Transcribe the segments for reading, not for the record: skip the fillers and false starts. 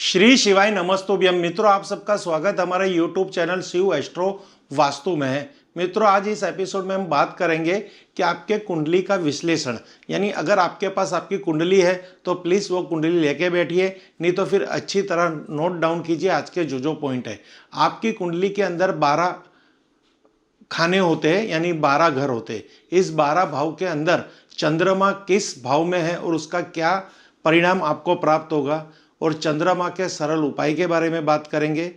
श्री शिवाय नमस्तुभ्यम। मित्रों, आप सबका स्वागत हमारे YouTube channel Shiv astro Vastu में है। मित्रों, आज इस एपिसोड में हम बात करेंगे कि आपके कुंडली का विश्लेषण, यानी अगर आपके पास आपकी कुंडली है तो प्लीज़ वो कुंडली लेके बैठिए, नहीं तो फिर अच्छी तरह नोट डाउन कीजिए आज के जो पॉइंट है। आपकी कुंडली के अंदर 12 खाने होते हैं, यानी 12 घर होते हैं। इस 12 भाव के अंदर चंद्रमा किस भाव में है और उसका क्या परिणाम आपको प्राप्त होगा, और चंद्रमा के सरल उपाय के बारे में बात करेंगे,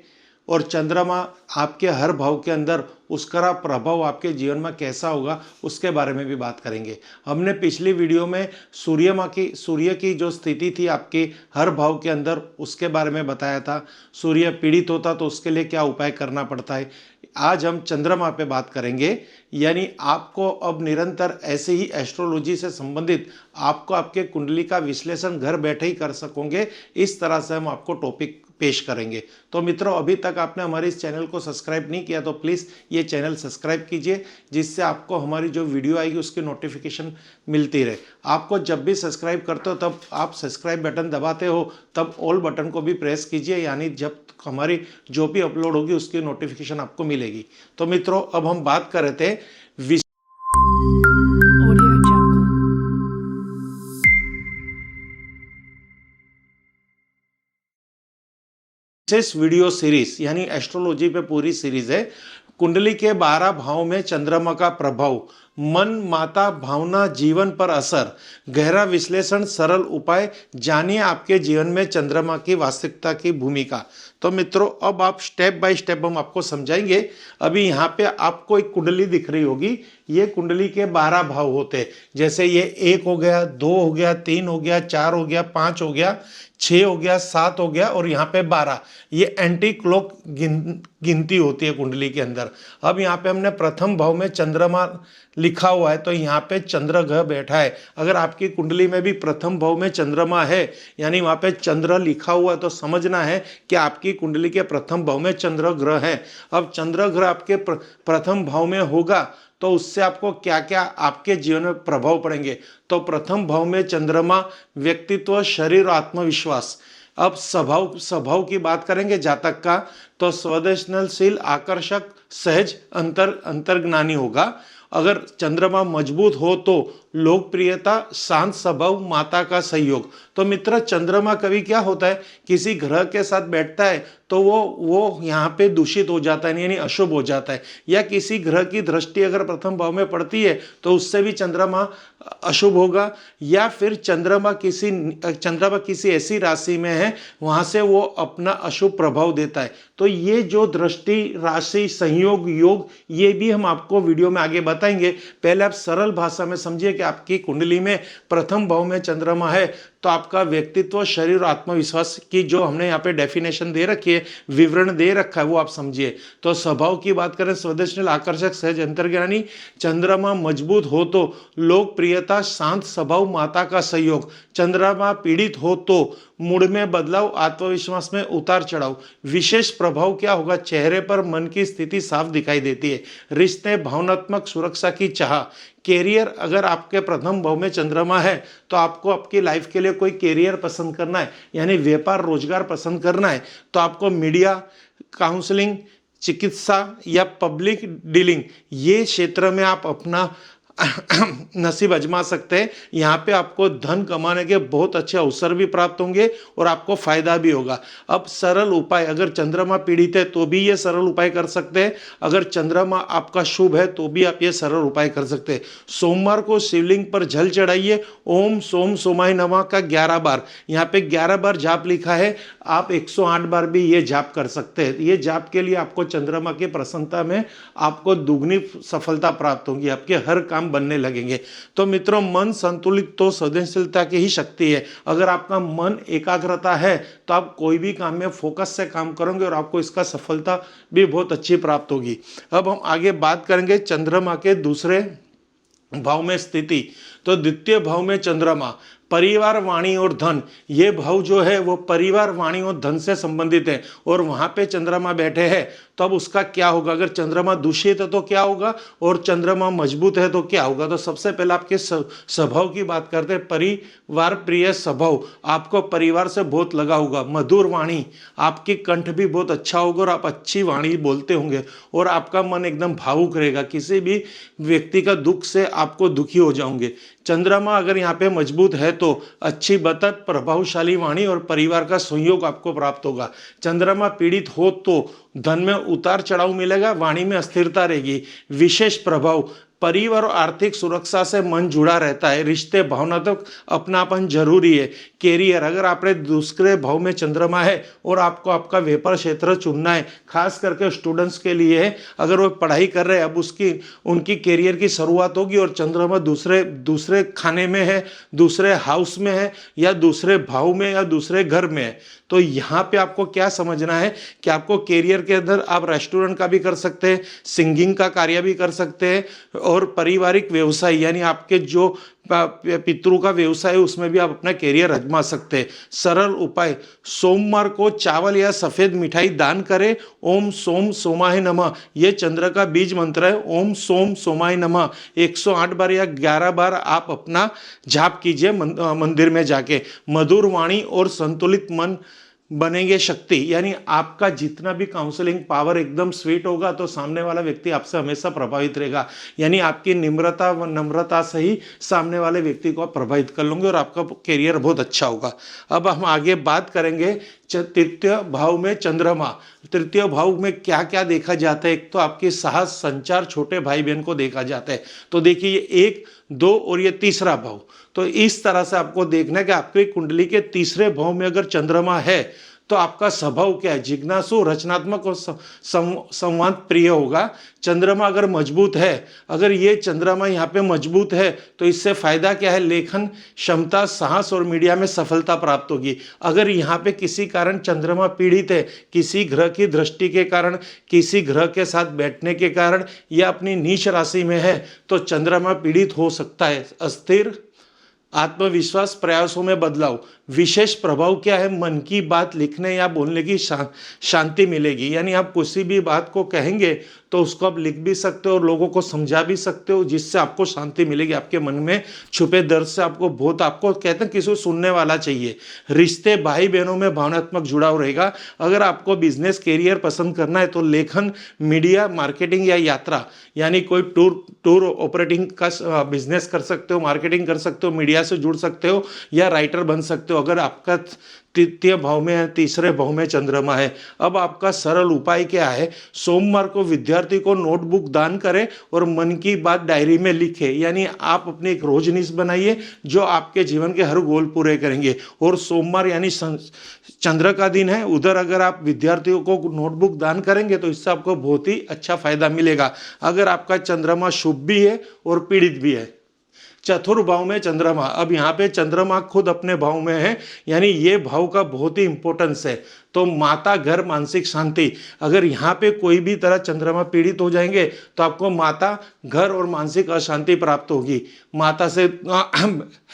और चंद्रमा आपके हर भाव के अंदर उसका प्रभाव आपके जीवन में कैसा होगा उसके बारे में भी बात करेंगे। हमने पिछली वीडियो में सूर्य की जो स्थिति थी आपके हर भाव के अंदर उसके बारे में बताया था। सूर्य पीड़ित होता तो उसके लिए क्या उपाय करना पड़ता है। आज हम चंद्रमा पे बात करेंगे, यानी आपको अब निरंतर ऐसे ही एस्ट्रोलॉजी से संबंधित आपको आपके कुंडली का विश्लेषण घर बैठे ही कर सकोगे, इस तरह से हम आपको टॉपिक पेश करेंगे। तो मित्रों, अभी तक आपने हमारे इस चैनल को सब्सक्राइब नहीं किया तो प्लीज़ ये चैनल सब्सक्राइब कीजिए, जिससे आपको हमारी जो वीडियो आएगी उसकी नोटिफिकेशन मिलती रहे। आपको जब भी सब्सक्राइब करते हो तब आप सब्सक्राइब बटन दबाते हो तब ऑल बटन को भी प्रेस कीजिए, यानी जब हमारी जो भी अपलोड होगी उसकी नोटिफिकेशन आपको मिलेगी। तो मित्रों, अब हम बात कर रहे थे विशेष वीडियो सीरीज, यानी एस्ट्रोलॉजी पे पूरी सीरीज है। कुंडली के 12 भाव में चंद्रमा का प्रभाव, मन, माता, भावना, जीवन पर असर, गहरा विश्लेषण, सरल उपाय, जानिए आपके जीवन में चंद्रमा की वास्तविकता की भूमिका। तो मित्रों, अब आप स्टेप बाय स्टेप हम आपको समझाएंगे। अभी यहाँ पे आपको एक कुंडली दिख रही होगी, ये कुंडली के 12 भाव होते हैं। जैसे ये 1 हो गया, 2 हो गया, 3 हो गया, 4 हो गया, 5 हो गया, 6 हो गया, 7 हो गया, और यहाँ पे 12। ये एंटी क्लॉक गिनती होती है कुंडली के अंदर। अब यहाँ पे हमने प्रथम भाव में चंद्रमा लिखा हुआ है, तो यहाँ पे चंद्र ग्रह बैठा है। अगर आपकी कुंडली में भी प्रथम भाव में चंद्रमा है, यानी वहाँ पे चंद्र लिखा हुआ है, तो समझना है कि आपकी कुंडली के प्रथम भाव में चंद्र ग्रह है। अब चंद्र ग्रह आपके प्रथम भाव में होगा तो उससे आपको क्या क्या आपके जीवन में प्रभाव पड़ेंगे। तो प्रथम भाव में चंद्रमा व्यक्तित्व, शरीर, आत्मविश्वास। अब स्वभाव की बात करेंगे जातक का, तो संवेदनशील, आकर्षक, सहज, अंतर्ज्ञानी होगा। अगर चंद्रमा मजबूत हो तो लोकप्रियता, शांत स्वभाव, माता का सहयोग। तो मित्र, चंद्रमा कभी क्या होता है, किसी ग्रह के साथ बैठता है तो वो यहाँ पे दूषित हो जाता है, यानी अशुभ हो जाता है, या किसी ग्रह की दृष्टि अगर प्रथम भाव में पड़ती है तो उससे भी चंद्रमा अशुभ होगा, या फिर चंद्रमा किसी ऐसी राशि में है वहाँ से वो अपना अशुभ प्रभाव देता है। तो ये जो दृष्टि, राशि, संयोग, योग, ये भी हम आपको वीडियो में आगे बताएंगे। पहले आप सरल भाषा में समझिए कि आपकी कुंडली में प्रथम भाव में चंद्रमा है तो आपका व्यक्तित्व, शरीर और आत्मविश्वास की जो हमने यहाँ पे डेफिनेशन दे रखी है, विवरण दे रखा है, वो आप समझिए। तो स्वभाव की बात करें, संवेदनशील, आकर्षक, सहज, अंतर्ज्ञानी। चंद्रमा मजबूत हो तो लोकप्रियता, शांत स्वभाव, माता का सहयोग। चंद्रमा पीड़ित हो तो मूड में बदलाव, आत्मविश्वास में उतार चढ़ाव। विशेष प्रभाव क्या होगा, चेहरे पर मन की स्थिति साफ दिखाई देती है। रिश्ते, भावनात्मक सुरक्षा की चाह। कैरियर, अगर आपके प्रथम भाव में चंद्रमा है तो आपको आपकी लाइफ के लिए कोई कैरियर पसंद करना है, यानी व्यापार रोजगार पसंद करना है, तो आपको मीडिया, काउंसलिंग, चिकित्सा या पब्लिक डीलिंग, ये क्षेत्र में आप अपना नसीब आजमा सकते हैं। यहाँ पे आपको धन कमाने के बहुत अच्छे अवसर भी प्राप्त होंगे और आपको फायदा भी होगा। अब सरल उपाय, अगर चंद्रमा पीड़ित है तो भी ये सरल उपाय कर सकते हैं, अगर चंद्रमा आपका शुभ है तो भी आप ये सरल उपाय कर सकते हैं। सोमवार को शिवलिंग पर जल चढ़ाइए। ओम सोम सोमाय नमः का 11 बार, यहाँ पे 11 बार जाप लिखा है, आप 108 बार भी ये जाप कर सकते हैं। ये जाप के लिए आपको चंद्रमा की प्रसन्नता में आपको दुगनी सफलता प्राप्त होगी, आपके हर काम बनने लगेंगे। तो मित्रों, मन संतुलित तो संवेदनशीलता की ही शक्ति है। अगर आपका मन एकाग्रता है तो आप कोई भी काम में फोकस से काम करोगे और आपको इसका सफलता भी बहुत अच्छी प्राप्त होगी। अब हम आगे बात करेंगे चंद्रमा के दूसरे भाव में स्थिति। तो द्वितीय भाव में चंद्रमा परिवार, वाणी और धन, ये भाव जो है वो परिवार, वाणी और धन से संबंधित है। और वहां पे चंद्रमा बैठे हैं तो अब उसका क्या होगा, अगर चंद्रमा दूषित है तो क्या होगा और चंद्रमा मजबूत है तो क्या होगा। तो सबसे पहले आपके स्वभाव की बात करते हैं। परिवार प्रिय स्वभाव, आपको परिवार से बहुत लगा होगा। मधुर वाणी, आपकी कंठ भी बहुत अच्छा होगा और आप अच्छी वाणी बोलते होंगे और आपका मन एकदम भावुक रहेगा। किसी भी व्यक्ति का दुख से आपको दुखी हो जाओगे। चंद्रमा अगर यहाँ पे मजबूत है तो अच्छी बतत, प्रभावशाली वाणी और परिवार का सहयोग आपको प्राप्त होगा। चंद्रमा पीड़ित हो तो धन में उतार चढ़ाव मिलेगा, वाणी में अस्थिरता रहेगी। विशेष प्रभाव, परिवार और आर्थिक सुरक्षा से मन जुड़ा रहता है। रिश्ते, भावनात्मक अपनापन जरूरी है। कैरियर, अगर आपने दूसरे भाव में चंद्रमा है और आपको आपका व्यापार क्षेत्र चुनना है, खास करके स्टूडेंट्स के लिए है, अगर वो पढ़ाई कर रहे हैं, अब उनकी कैरियर की शुरुआत होगी और चंद्रमा दूसरे खाने में है, दूसरे हाउस में है या दूसरे भाव में या दूसरे घर में है, तो यहाँ पे आपको क्या समझना है कि आपको कैरियर के अंदर आप रेस्टोरेंट का भी कर सकते हैं, सिंगिंग का कार्य भी कर सकते हैं और पारिवारिक व्यवसाय यानी आपके जो पितरों का व्यवसाय है उसमें भी आप अपना कैरियर आजमा सकते हैं। सरल उपाय, सोमवार को चावल या सफेद मिठाई दान करें। ओम सोम सोमाय नमः, ये चंद्र का बीज मंत्र है। ओम सोम सोमाय नमः 108 बार या 11 बार आप अपना जाप कीजिए मंदिर में जाके। मधुर वाणी और संतुलित मन बनेंगे शक्ति, यानी आपका जितना भी काउंसलिंग पावर एकदम स्वीट होगा तो सामने वाला व्यक्ति आपसे हमेशा प्रभावित रहेगा। यानी आपकी निम्रता व नम्रता से ही सामने वाले व्यक्ति को आप प्रभावित कर लोगे और आपका कैरियर बहुत अच्छा होगा। अब हम आगे बात करेंगे तृतीय भाव में चंद्रमा। तृतीय भाव में क्या क्या देखा जाता है, एक तो आपकी साहस, संचार, छोटे भाई बहन को देखा जाता है। तो देखिए 1, 2 और ये तीसरा भाव, तो इस तरह से आपको देखना है कि आपकी कुंडली के तीसरे भाव में अगर चंद्रमा है तो आपका स्वभाव क्या है, जिज्ञासु, रचनात्मक और संवाद प्रिय होगा। चंद्रमा अगर मजबूत है, अगर ये चंद्रमा यहाँ पे मजबूत है तो इससे फायदा क्या है, लेखन क्षमता, साहस और मीडिया में सफलता प्राप्त होगी। अगर यहाँ पे किसी कारण चंद्रमा पीड़ित है, किसी ग्रह की दृष्टि के कारण, किसी ग्रह के साथ बैठने के कारण या अपनी नीच राशि में है तो चंद्रमा पीड़ित हो सकता है। अस्थिर आत्मविश्वास, प्रयासों में बदलाव। विशेष प्रभाव क्या है, मन की बात लिखने या बोलने की शांति मिलेगी। यानी आप किसी भी बात को कहेंगे तो उसको आप लिख भी सकते हो और लोगों को समझा भी सकते हो, जिससे आपको शांति मिलेगी। आपके मन में छुपे दर्द से आपको कहते हैं किसी को सुनने वाला चाहिए। रिश्ते, भाई बहनों में भावनात्मक जुड़ाव रहेगा। अगर आपको बिजनेस कैरियर पसंद करना है तो लेखन, मीडिया, मार्केटिंग या यात्रा, यानी कोई टूर ऑपरेटिंग का बिजनेस कर सकते हो, मार्केटिंग कर सकते हो, मीडिया से जुड़ सकते हो या राइटर बन सकते हो अगर आपका तृतीय भाव में है, तीसरे भाव में चंद्रमा है। अब आपका सरल उपाय क्या है, सोमवार को विद्यार्थी को नोटबुक दान करें और मन की बात डायरी में लिखे। यानी आप अपनी एक रोजनीश बनाइए जो आपके जीवन के हर गोल पूरे करेंगे। और सोमवार यानी चंद्र का दिन है, उधर अगर आप विद्यार्थियों को नोटबुक दान करेंगे तो इससे आपको बहुत ही अच्छा फायदा मिलेगा। अगर आपका चंद्रमा शुभ भी है और पीड़ित भी है। चतुर्भाव में चंद्रमा, अब यहाँ पे चंद्रमा खुद अपने भाव में है, यानी ये भाव का बहुत ही इंपॉर्टेंस है। तो माता, घर, मानसिक शांति, अगर यहाँ पे कोई भी तरह चंद्रमा पीड़ित हो जाएंगे तो आपको माता, घर और मानसिक अशांति प्राप्त होगी। माता से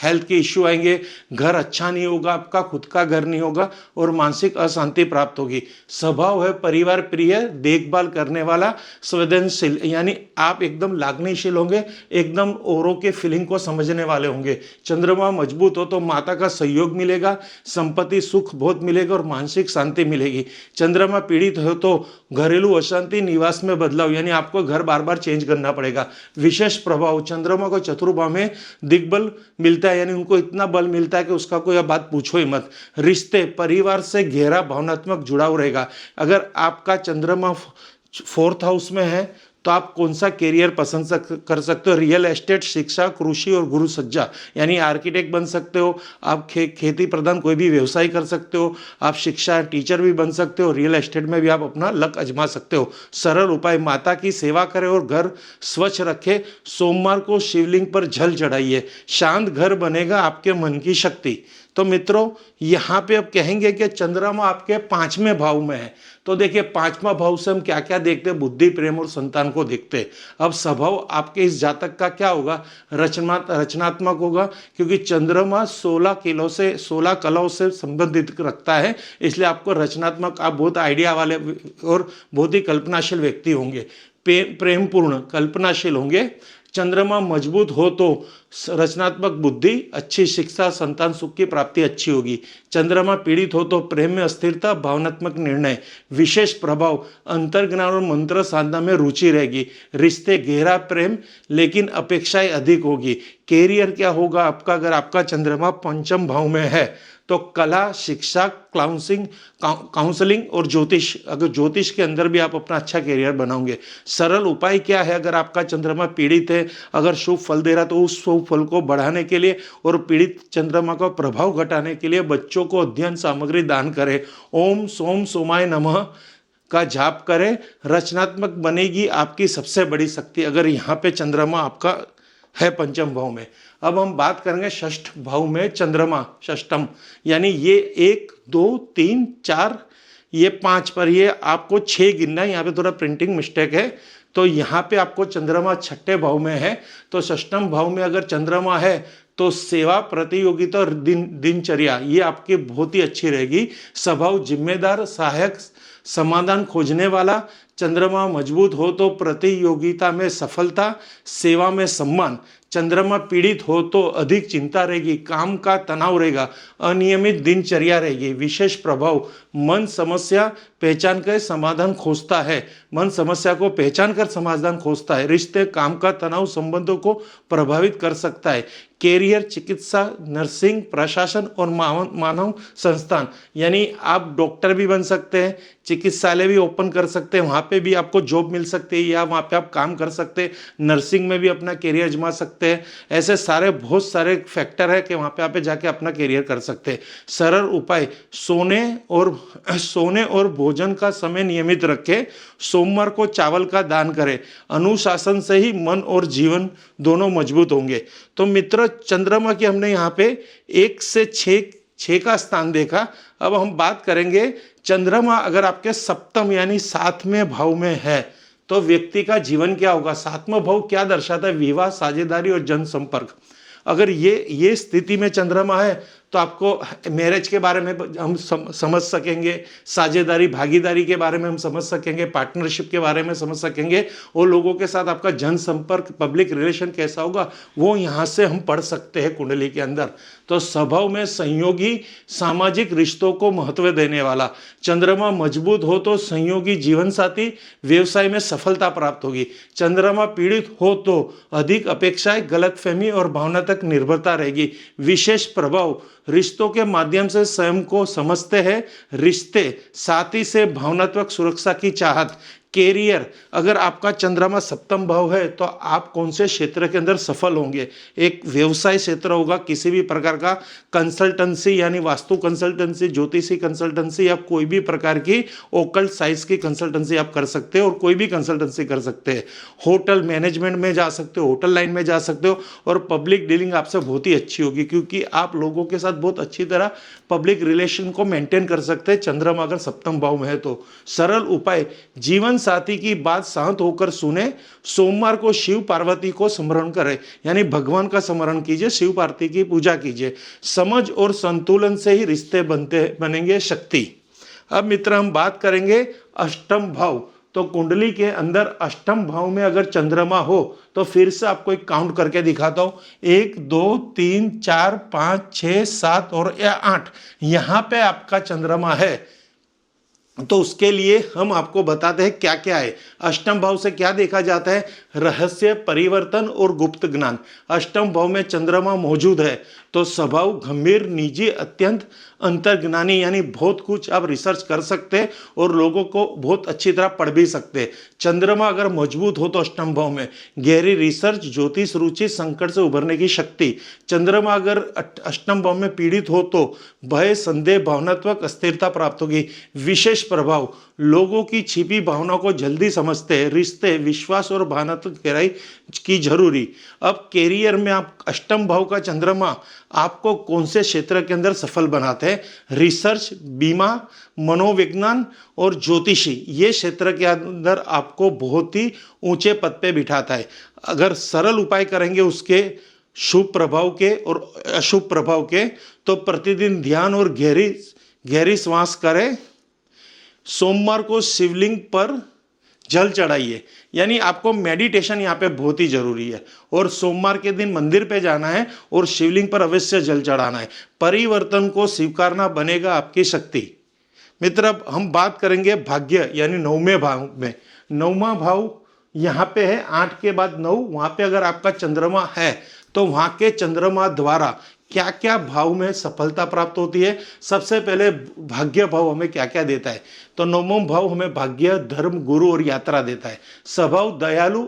हेल्थ के इश्यू आएंगे, घर अच्छा नहीं होगा, आपका खुद का घर नहीं होगा और मानसिक अशांति प्राप्त होगी। स्वभाव है परिवार प्रिय, देखभाल करने वाला, संवेदनशील, यानी आप एकदम लागनीशील होंगे, एकदम औरों के फीलिंग को समझने वाले होंगे। चंद्रमा मजबूत हो तो माता का सहयोग मिलेगा, संपत्ति सुख बहुत मिलेगा और मानसिक शांति मिलेगी। चंद्रमा पीड़ित हो तो घरेलू अशांति, निवास में बदलाव, यानी आपको घर बार बार चेंज करना पड़ेगा। विशेष प्रभाव, चंद्रमा को चतुर्भाव में दिग्बल मिलता है, यानी उनको इतना बल मिलता है कि उसका कोई बात पूछो ही मत। रिश्ते, परिवार से गहरा भावनात्मक जुड़ाव रहेगा। अगर आपका चंद्रमा 4th हाउस में है तो आप कौन सा कैरियर पसंद कर सकते हो, रियल एस्टेट, शिक्षा, कृषि और गुरु सज्जा, यानी आर्किटेक्ट बन सकते हो आप, खेती प्रधान कोई भी व्यवसाय कर सकते हो आप, शिक्षा टीचर भी बन सकते हो, रियल एस्टेट में भी आप अपना लक आजमा सकते हो। सरल उपाय, माता की सेवा करें और घर स्वच्छ रखें। सोमवार को शिवलिंग पर जल चढ़ाइए, शांत घर बनेगा आपके मन की शक्ति। तो मित्रों यहाँ पे अब कहेंगे कि चंद्रमा आपके 5वें भाव में है। तो देखिए 5वां भाव से हम क्या क्या देखते हैं, बुद्धि, प्रेम और संतान को देखते हैं। अब स्वभाव आपके इस जातक का क्या होगा, रचनात्मक होगा, क्योंकि चंद्रमा 16 कलाओं से संबंधित रखता है, इसलिए आपको रचनात्मक, आप बहुत आइडिया वाले और बहुत ही कल्पनाशील व्यक्ति होंगे, प्रेमपूर्ण कल्पनाशील होंगे। चंद्रमा मजबूत हो तो रचनात्मक बुद्धि, अच्छी शिक्षा, संतान सुख की प्राप्ति अच्छी होगी। चंद्रमा पीड़ित हो तो प्रेम में अस्थिरता, भावनात्मक निर्णय, विशेष प्रभाव, अंतर्ज्ञान और मंत्र साधना में रुचि रहेगी। रिश्ते गहरा प्रेम लेकिन अपेक्षाएं अधिक होगी। कैरियर क्या होगा आपका, अगर आपका चंद्रमा 5म भाव में है तो कला, शिक्षा, काउंसलिंग और ज्योतिष, अगर ज्योतिष के अंदर भी आप अपना अच्छा करियर बनाओगे। सरल उपाय क्या है, अगर आपका चंद्रमा पीड़ित है, अगर शुभ फल दे रहा तो उस शुभ फल को बढ़ाने के लिए और पीड़ित चंद्रमा का प्रभाव घटाने के लिए बच्चों को अध्ययन सामग्री दान करें। ओम सोम सोमाय नमः का जाप करें। रचनात्मक बनेगी आपकी सबसे बड़ी शक्ति, अगर यहाँ पे चंद्रमा आपका है 5म भाव में। अब हम बात करेंगे 6ठ भाव में चंद्रमा, 6ष्टम, यानी ये 1 2 3 4 ये 5 पर, ये आपको 6 गिनना है, यहाँ पे थोड़ा प्रिंटिंग मिस्टेक है। तो यहाँ पे आपको चंद्रमा 6ठे भाव में है, तो 6ष्टम भाव में अगर चंद्रमा है तो सेवा, प्रतियोगिता और दिनचर्या ये आपकी बहुत ही अच्छी रहेगी। स्वभाव जिम्मेदार, सहायक, समाधान खोजने वाला। चंद्रमा मजबूत हो तो प्रतियोगिता में सफलता, सेवा में सम्मान। चंद्रमा पीड़ित हो तो अधिक चिंता रहेगी, काम का तनाव रहेगा, अनियमित दिनचर्या रहेगी। विशेष प्रभाव, मन समस्या पहचान कर समाधान खोजता है, मन समस्या को पहचान कर समाधान खोजता है। रिश्ते, काम का तनाव संबंधों को प्रभावित कर सकता है। कैरियर, चिकित्सा, नर्सिंग, प्रशासन और मानव संस्थान, यानी आप डॉक्टर भी बन सकते हैं, चिकित्सालय भी ओपन कर सकते हैं, वहाँ पे भी आपको जॉब मिल सकती है या वहाँ पे आप काम कर सकते हैं। नर्सिंग में भी अपना कैरियर आजमा सकते हैं। ऐसे सारे बहुत सारे फैक्टर है कि वहाँ पे आप जाके अपना कैरियर कर सकते हैं। सरल उपाय, सोने और भोजन का समय नियमित रखें। सोमवार को चावल का दान करें। अनुशासन से ही मन और जीवन दोनों मजबूत होंगे। तो मित्र, चंद्रमा की हमने यहाँ पे 1 से 6 का स्थान देखा। अब हम बात करेंगे चंद्रमा अगर आपके 7म यानी 7वें भाव में है तो व्यक्ति का जीवन क्या होगा। 7वां भाव क्या दर्शाता है, विवाह, साझेदारी और जनसंपर्क। अगर ये स्थिति में चंद्रमा है तो आपको मैरिज के बारे में हम समझ सकेंगे, साझेदारी, भागीदारी के बारे में हम समझ सकेंगे, पार्टनरशिप के बारे में समझ सकेंगे, और लोगों के साथ आपका जनसंपर्क, पब्लिक रिलेशन कैसा होगा वो यहाँ से हम पढ़ सकते हैं कुंडली के अंदर। तो स्वभाव में संयोगी, सामाजिक रिश्तों को महत्व देने वाला। चंद्रमा मजबूत हो तो संयोगी जीवन साथी, व्यवसाय में सफलता प्राप्त होगी। चंद्रमा पीड़ित हो तो अधिक अपेक्षाएं, गलतफहमी और भावनात्मक निर्भरता रहेगी। विशेष प्रभाव, रिश्तों के माध्यम से स्वयं को समझते हैं। रिश्ते, साथी से भावनात्मक सुरक्षा की चाहत। कैरियर, अगर आपका चंद्रमा 7म भाव है तो आप कौन से क्षेत्र के अंदर सफल होंगे। एक व्यवसाय क्षेत्र होगा, किसी भी प्रकार का कंसल्टेंसी यानी वास्तु कंसल्टेंसी, ज्योतिषी कंसल्टेंसी या कोई भी प्रकार की ओकल्ट साइंस की कंसल्टेंसी आप कर सकते हो और कोई भी कंसल्टेंसी कर सकते हैं। होटल मैनेजमेंट में जा सकते हो, होटल लाइन में जा सकते हो, और पब्लिक डीलिंग आपसे बहुत ही अच्छी होगी क्योंकि आप लोगों के साथ बहुत अच्छी तरह पब्लिक रिलेशन को मेंटेन कर सकते हैं चंद्रमा अगर 7म भाव में है तो। सरल उपाय, जीवन साथी की बात शांत होकर सुने। सोमवार को शिव पार्वती को स्मरण करें, यानी भगवान का स्मरण कीजिए, शिव पार्वती की पूजा कीजिए। समझ और संतुलन से ही रिश्ते बनेंगे शक्ति। अब मित्र हम बात करेंगे 8म भाव। तो कुंडली के अंदर 8म भाव में अगर चंद्रमा हो तो फिर से आपको एक काउंट करके दिखाता हूं, 1 2 3 4 5 6 7 और 8 यहां पे आपका चंद्रमा है। तो उसके लिए हम आपको बताते हैं क्या क्या है। 8म भाव से क्या देखा जाता है, रहस्य, परिवर्तन और गुप्त ज्ञान। 8म भाव में चंद्रमा मौजूद है तो स्वभाव गंभीर, निजी, अत्यंत अंतर्ज्ञानी, यानी बहुत कुछ आप रिसर्च कर सकते हैं और लोगों को बहुत अच्छी तरह पढ़ भी सकते हैं। चंद्रमा अगर मजबूत हो तो 8म भाव में गहरी रिसर्च, ज्योतिष रुचि, संकट से उभरने की शक्ति। चंद्रमा अगर 8म भाव में पीड़ित हो तो भय, संदेह, भावनात्मक अस्थिरता प्राप्त होगी। विशेष प्रभाव, लोगों की छिपी भावनाओं को जल्दी समझते हैं। रिश्ते, विश्वास और भावनात्मक गहराई की जरूरी। अब कैरियर में आप 8म भाव का चंद्रमा आपको कौन से क्षेत्र के अंदर सफल बनाते हैं? रिसर्च, बीमा, मनोविज्ञान और ज्योतिषी, ये क्षेत्र के अंदर आपको बहुत ही ऊंचे पद पे बिठाता है। अगर सरल उपाय करेंगे उसके शुभ प्रभाव के और अशुभ प्रभाव के, तो प्रतिदिन ध्यान और गहरी गहरी श्वास करें। सोमवार को शिवलिंग पर जल चढ़ाइए, यानी आपको मेडिटेशन यहाँ पे बहुत ही जरूरी है। और सोमवार के दिन मंदिर पे जाना है और शिवलिंग पर अवश्य जल चढ़ाना है। परिवर्तन को स्वीकारना बनेगा आपकी शक्ति। मित्र, अब हम बात करेंगे भाग्य यानी 9वें भाव में। 9वां भाव यहाँ पे है 8 के बाद 9, वहां पे अगर आपका चंद्रमा है तो वहां के चंद्रमा द्वारा क्या क्या भाव में सफलता प्राप्त होती है। सबसे पहले भाग्य भाव हमें क्या क्या देता है? तो 9वां भाव हमें भाग्य, धर्म, गुरु और यात्रा देता है। स्वभाव दयालु,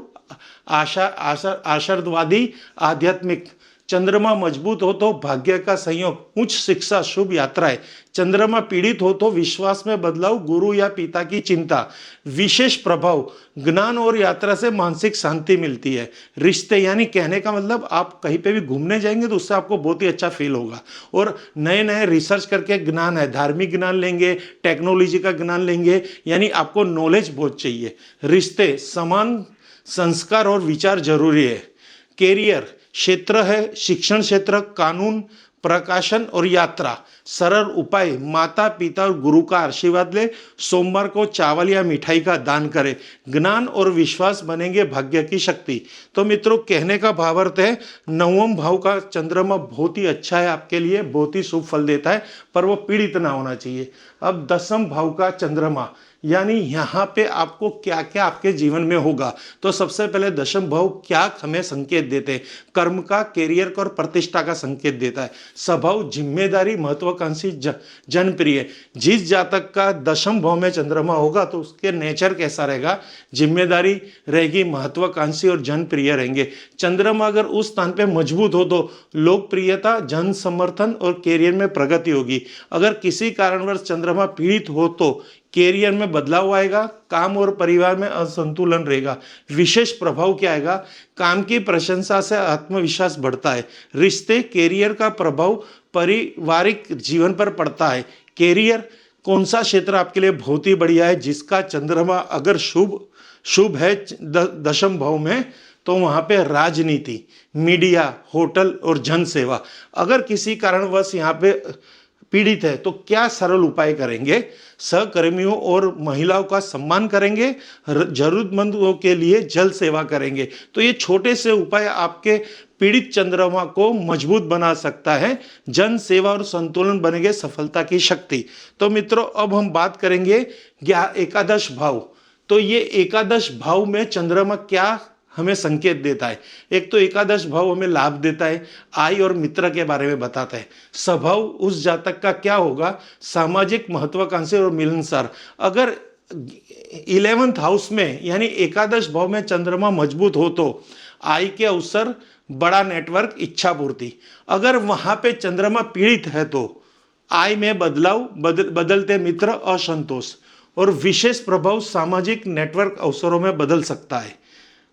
आशावादी, आध्यात्मिक। चंद्रमा मजबूत हो तो भाग्य का संयोग, उच्च शिक्षा, शुभ यात्राएं। चंद्रमा पीड़ित हो तो विश्वास में बदलाव, गुरु या पिता की चिंता। विशेष प्रभाव, ज्ञान और यात्रा से मानसिक शांति मिलती है। रिश्ते, यानी कहने का मतलब आप कहीं पे भी घूमने जाएंगे तो उससे आपको बहुत ही अच्छा फील होगा। और नए नए रिसर्च करके ज्ञान है, धार्मिक ज्ञान लेंगे, टेक्नोलॉजी का ज्ञान लेंगे, यानी आपको नॉलेज बहुत चाहिए। रिश्ते, समान संस्कार और विचार जरूरी है। कैरियर क्षेत्र है शिक्षण क्षेत्र, कानून, प्रकाशन और यात्रा। सरल उपाय, माता पिता और गुरु का आशीर्वाद ले। सोमवार को चावल या मिठाई का दान करें। ज्ञान और विश्वास बनेंगे भाग्य की शक्ति। तो मित्रों, कहने का भावार्थ है 9वें भाव का चंद्रमा बहुत ही अच्छा है आपके लिए, बहुत ही शुभ फल देता है, पर वो पीड़ित ना होना चाहिए। अब 10वें भाव का चंद्रमा, यानी यहाँ पे आपको क्या क्या आपके जीवन में होगा। तो सबसे पहले 10वें भाव क्या हमें संकेत देते हैं? कर्म का, कैरियर का और प्रतिष्ठा का संकेत देता है। स्वभाव जिम्मेदारी, महत्वाकांक्षी, जनप्रिय। जिस जातक का 10वें भाव में चंद्रमा होगा तो उसके नेचर कैसा रहेगा? जिम्मेदारी रहेगी, महत्वाकांक्षी और जनप्रिय रहेंगे। चंद्रमा अगर उस स्थान पे मजबूत हो तो लोकप्रियता, जन समर्थन और कैरियर में प्रगति होगी। अगर किसी कारणवश चंद्रमा पीड़ित हो तो कैरियर में बदलाव आएगा, काम और परिवार में असंतुलन रहेगा। विशेष प्रभाव क्या आएगा? काम की प्रशंसा से आत्मविश्वास बढ़ता है। रिश्ते, कैरियर का प्रभाव पारिवारिक जीवन पर पड़ता है। कैरियर, कौन सा क्षेत्र आपके लिए बहुत ही बढ़िया है? जिसका चंद्रमा अगर शुभ है 10वें भाव में, तो वहां पे राजनीति, मीडिया, होटल और जन सेवा। अगर किसी कारणवश यहाँ पे पीड़ित है तो क्या सरल उपाय करेंगे? सहकर्मियों और महिलाओं का सम्मान करेंगे, जरूरतमंदों के लिए जल सेवा करेंगे। तो ये छोटे से उपाय आपके पीड़ित चंद्रमा को मजबूत बना सकता है। जन सेवा और संतुलन बनेंगे सफलता की शक्ति। तो मित्रों, अब हम बात करेंगे एकादश भाव। तो ये एकादश भाव में चंद्रमा क्या हमें संकेत देता है? एक तो एकादश भाव हमें लाभ देता है, आय और मित्र के बारे में बताता है। स्वभाव उस जातक का क्या होगा? सामाजिक, महत्वाकांक्षी और मिलनसार। अगर 11th हाउस में यानी एकादश भाव में चंद्रमा मजबूत हो तो आय के अवसर, बड़ा नेटवर्क, इच्छा पूर्ति। अगर वहां पे चंद्रमा पीड़ित है तो आय में बदलाव, बदलते मित्र, असंतोष और विशेष प्रभाव सामाजिक नेटवर्क अवसरों में बदल सकता है।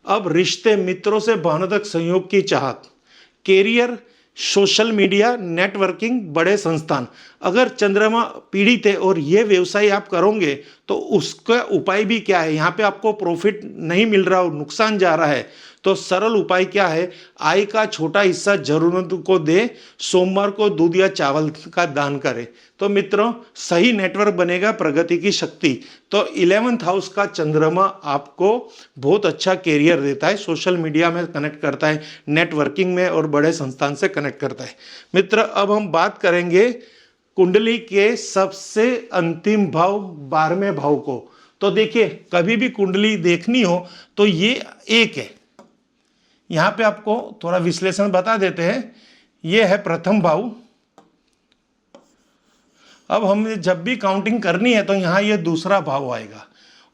अब रिश्ते, मित्रों से भावनात्मक सहयोग की चाहत। कैरियर, सोशल मीडिया, नेटवर्किंग, बड़े संस्थान। अगर चंद्रमा पीड़ित है और ये व्यवसाय आप करोगे तो उसका उपाय भी क्या है? यहाँ पे आपको प्रॉफिट नहीं मिल रहा हो, नुकसान जा रहा है, तो सरल उपाय क्या है? आय का छोटा हिस्सा जरूरतमंद को दे। सोमवार को दूध या चावल का दान करें। तो मित्रों, सही नेटवर्क बनेगा, प्रगति की शक्ति। तो 11th हाउस का चंद्रमा आपको बहुत अच्छा कैरियर देता है, सोशल मीडिया में कनेक्ट करता है, नेटवर्किंग में और बड़े संस्थान से कनेक्ट करता है। मित्र, अब हम बात करेंगे कुंडली के सबसे अंतिम भाव, 12वें भाव को। तो देखिए, कभी भी कुंडली देखनी हो तो ये एक है। यहाँ पे आपको थोड़ा विश्लेषण बता देते हैं। ये है प्रथम भाव। अब हमें जब भी काउंटिंग करनी है तो यहाँ ये दूसरा भाव आएगा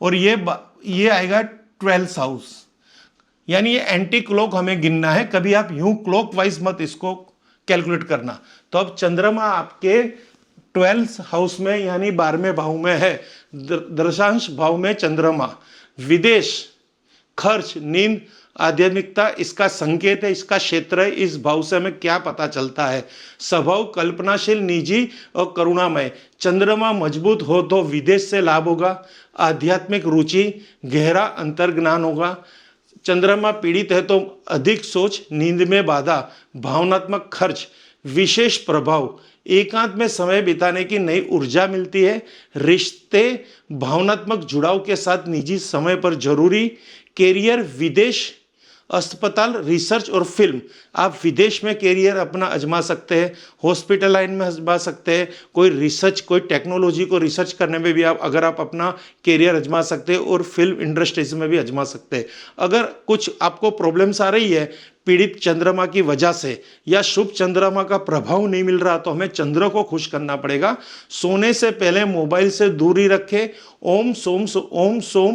और ये आएगा 12th हाउस, यानी ये एंटी क्लॉक हमें गिनना है। कभी आप यूं क्लॉक वाइज मत इसको कैलकुलेट करना। तो अब चंद्रमा आपके 12th हाउस में यानी 12वें भाव में है। दशांश भाव में चंद्रमा विदेश, खर्च, नींद, आध्यात्मिकता इसका संकेत है, इसका क्षेत्र है। इस भाव से हमें क्या पता चलता है? स्वभाव कल्पनाशील, निजी और करुणामय। चंद्रमा मजबूत हो तो विदेश से लाभ होगा। आध्यात्मिक रुचि, गहरा अंतर्ज्ञान होगा। चंद्रमा पीड़ित है तो अधिक सोच, नींद में बाधा, भावनात्मक खर्च, विशेष प्रभाव, एकांत में समय बिताने की नई ऊर्जा मिलती है। रिश्ते भावनात्मक जुड़ाव के साथ निजी समय पर जरूरी। कैरियर विदेश, अस्पताल, रिसर्च और फिल्म। आप विदेश में कैरियर अपना आजमा सकते हैं, हॉस्पिटल लाइन में आजमा सकते हैं, कोई रिसर्च, कोई टेक्नोलॉजी को रिसर्च करने में भी आप अपना कैरियर आजमा सकते हैं, और फिल्म इंडस्ट्रीज में भी आजमा सकते हैं। अगर कुछ आपको प्रॉब्लम्स आ रही है पीड़ित चंद्रमा की वजह से, या शुभ चंद्रमा का प्रभाव नहीं मिल रहा, तो हमें चंद्र को खुश करना पड़ेगा। सोने से पहले मोबाइल से दूरी रखें। ओम सोम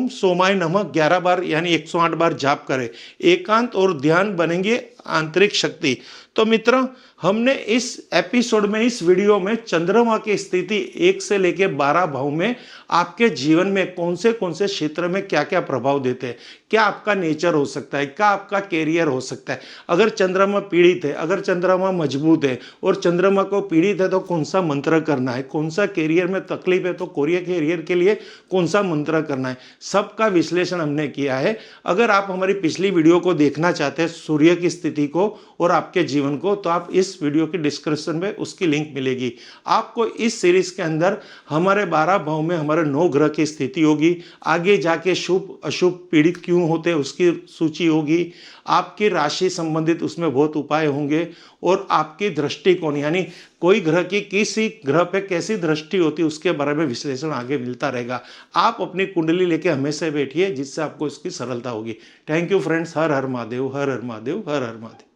सोमाय नमः 11 बार यानी 108 बार जाप करें। एकांत और ध्यान बनेंगे आंतरिक शक्ति। तो मित्रों, हमने इस एपिसोड में, इस वीडियो में चंद्रमा की स्थिति 1 से लेके 12 भाव में आपके जीवन में कौन से क्षेत्र में क्या क्या प्रभाव देते हैं, क्या आपका नेचर हो सकता है, क्या आपका कैरियर हो सकता है। अगर चंद्रमा पीड़ित है, अगर चंद्रमा मजबूत है और चंद्रमा को पीड़ित है तो कौन सा मंत्र करना है, कौन सा कैरियर में तकलीफ है तो कोरिया कैरियर के लिए कौन सा मंत्र करना है, सबका विश्लेषण हमने किया है। अगर आप हमारी पिछली वीडियो को देखना चाहते हैं, सूर्य की स्थिति को और आपके जीवन को, तो आप इस वीडियो की डिस्क्रिप्शन में उसकी लिंक मिलेगी। आपको इस सीरीज के अंदर हमारे 12 भाव में हमारे 9 ग्रह की स्थिति होगी, आगे जाके शुभ अशुभ पीड़ित क्यों होते हैं उसकी सूची होगी, आपकी राशि संबंधित उसमें बहुत उपाय होंगे, और आपकी दृष्टिकोण यानी कोई ग्रह की किसी ग्रह पे कैसी दृष्टि होती है उसके बारे में विश्लेषण आगे मिलता रहेगा। आप अपनी कुंडली लेके हमेशा बैठिए, जिससे आपको इसकी सरलता होगी। Thank you friends. Her her Mahadev, her her Mahadev, her her Mahadev.